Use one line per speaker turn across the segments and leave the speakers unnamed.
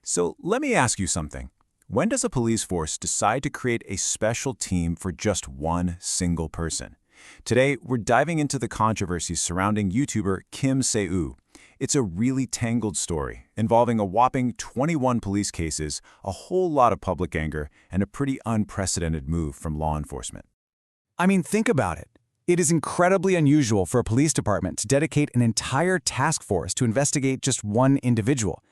So let me ask you something. When does a police force decide to create a special team for just one single person? Today, we're diving into the controversies surrounding YouTuber Kim Se-woo. It's a really tangled story, involving a whopping 21 police cases, a whole lot of public anger, and a pretty unprecedented move from law enforcement.
I mean, think about it. It is incredibly unusual for a police department to dedicate an entire task force to investigate just one individual.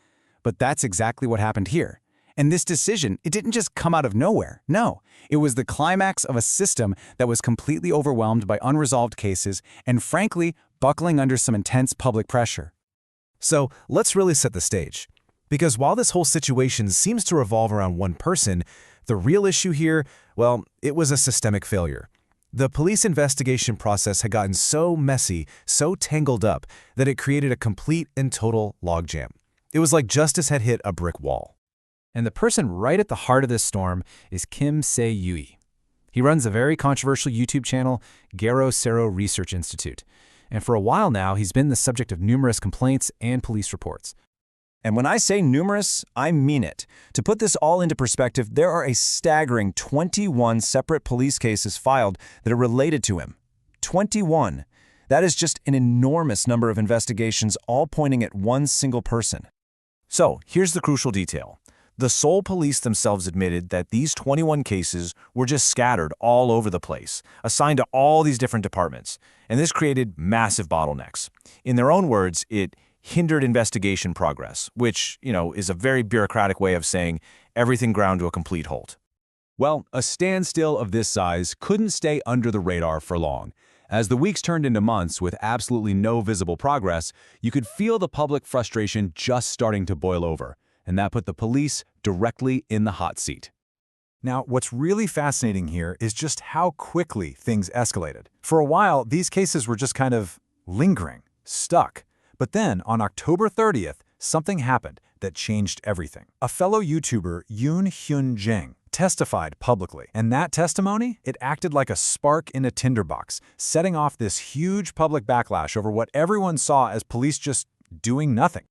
But that's exactly what happened here. And this decision, it didn't just come out of nowhere. No, it was the climax of a system that was completely overwhelmed by unresolved cases and, frankly, buckling under some intense public pressure.
So let's really set the stage. Because while this whole situation seems to revolve around one person, the real issue here, well, it was a systemic failure. The police investigation process had gotten so messy, so tangled up, that it created a complete and total logjam. It was like justice had hit a brick wall.
And the person right at the heart of this storm is Kim Se-woo. He runs a very controversial YouTube channel, Garo Sero Institute. And for a while now, he's been the subject of numerous complaints and police reports.
And when I say numerous, I mean it. To put this all into perspective, there are a staggering 21 separate police cases filed that are related to him. 21. That is just an enormous number of investigations, all pointing at one single person. So, here's the crucial detail. The Seoul police themselves admitted that these 21 cases were just scattered all over the place, assigned to all these different departments, and this created massive bottlenecks. In their own words, it hindered investigation progress, which, is a very bureaucratic way of saying everything ground to a complete halt.
Well, a standstill of this size couldn't stay under the radar for long. As the weeks turned into months with absolutely no visible progress, you could feel the public frustration just starting to boil over, and that put the police directly in the hot seat.
Now, what's really fascinating here is just how quickly things escalated. For a while, these cases were just kind of lingering, stuck. But then, on October 30th, something happened that changed everything. A fellow YouTuber, Yoon Hyun Jang, testified publicly. And that testimony, it acted like a spark in a tinderbox, setting off this huge public backlash over what everyone saw as police just doing nothing.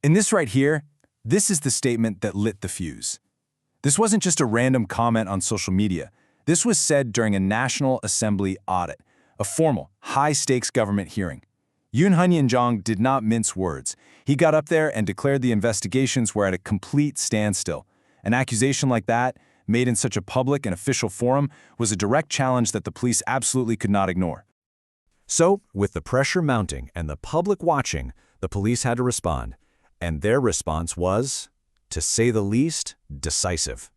In this right here, this is the statement that lit the fuse. This wasn't just a random comment on social media. This was said during a National Assembly audit, a formal, high-stakes government hearing. Yoon Hyun Jang did not mince words. He got up there and declared the investigations were at a complete standstill. An accusation like that, made in such a public and official forum, was a direct challenge that the police absolutely could not ignore.
So, with the pressure mounting and the public watching, the police had to respond. And their response was, to say the least, decisive.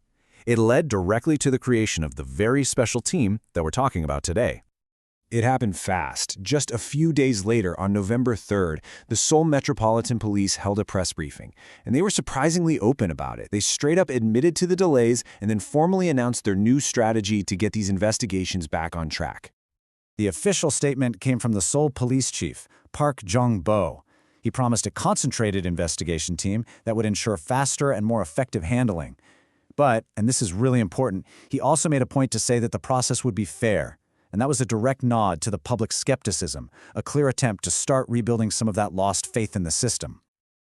It led directly to the creation of the very special team that we're talking about today.
It happened fast. Just a few days later, on November 3rd, the Seoul Metropolitan Police held a press briefing, and they were surprisingly open about it. They straight up admitted to the delays and then formally announced their new strategy to get these investigations back on track.
The official statement came from the Seoul police chief, Park Jong-bo. He promised a concentrated investigation team that would ensure faster and more effective handling. But, and this is really important, he also made a point to say that the process would be fair. And that was a direct nod to the public skepticism, a clear attempt to start rebuilding some of that lost faith in the system.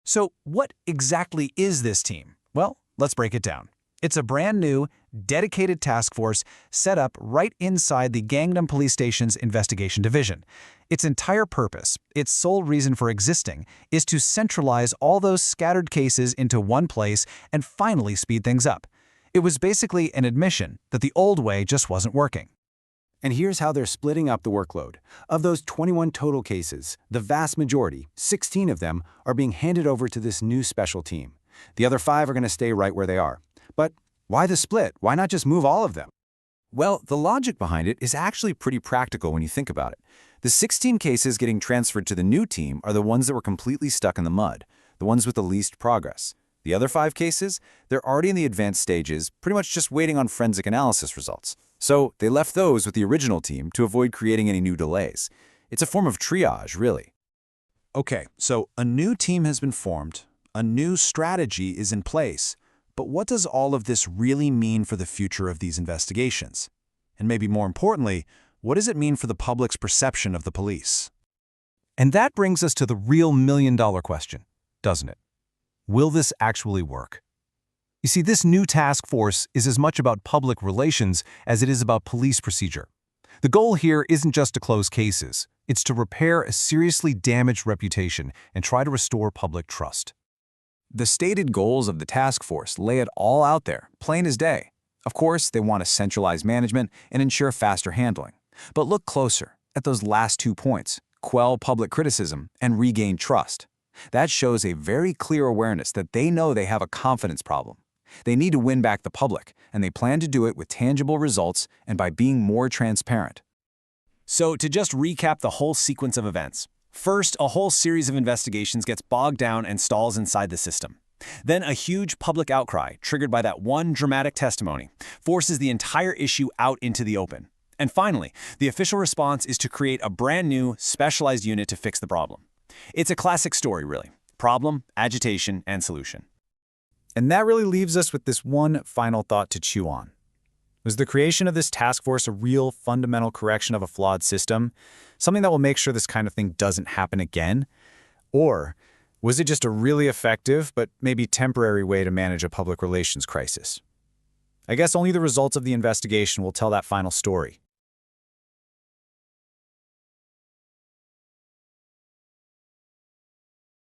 So what exactly is this team? Well, let's break it down. It's a brand new, dedicated task force set up right inside the Gangnam Police Station's investigation division. Its entire purpose, its sole reason for existing, is to centralize all those scattered cases into one place and finally speed things up. It was basically an admission that the old way just wasn't working. And here's how they're splitting up the workload. Of those 21 total cases, the vast majority, 16 of them, are being handed over to this new special team. The other 5 are going to stay right where they are. But why the split? Why not just move all of them?
Well, the logic behind it is actually pretty practical when you think about it. The 16 cases getting transferred to the new team are the ones that were completely stuck in the mud, the ones with the least progress. The other 5 cases, they're already in the advanced stages, pretty much just waiting on forensic analysis results. So they left those with the original team to avoid creating any new delays. It's a form of triage, really.
Okay, so a new team has been formed, a new strategy is in place, but what does all of this really mean for the future of these investigations? And maybe more importantly, what does it mean for the public's perception of the police? And that brings us to the real million-dollar question, doesn't it? Will this actually work?
You see, this new task force is as much about public relations as it is about police procedure. The goal here isn't just to close cases, it's to repair a seriously damaged reputation and try to restore public trust.
The stated goals of the task force lay it all out there, plain as day. Of course, they want to centralize management and ensure faster handling. But look closer at those last 2 points: quell public criticism and regain trust. That shows a very clear awareness that they know they have a confidence problem. They need to win back the public, and they plan to do it with tangible results and by being more transparent.
So, to just recap the whole sequence of events. First, a whole series of investigations gets bogged down and stalls inside the system. Then a huge public outcry, triggered by that one dramatic testimony, forces the entire issue out into the open. And finally, the official response is to create a brand new, specialized unit to fix the problem. It's a classic story, really. Problem, agitation, and solution.
And that really leaves us with this one final thought to chew on. Was the creation of this task force a real fundamental correction of a flawed system? Something that will make sure this kind of thing doesn't happen again? Or was it just a really effective but maybe temporary way to manage a public relations crisis? I guess only the results of the investigation will tell that final story.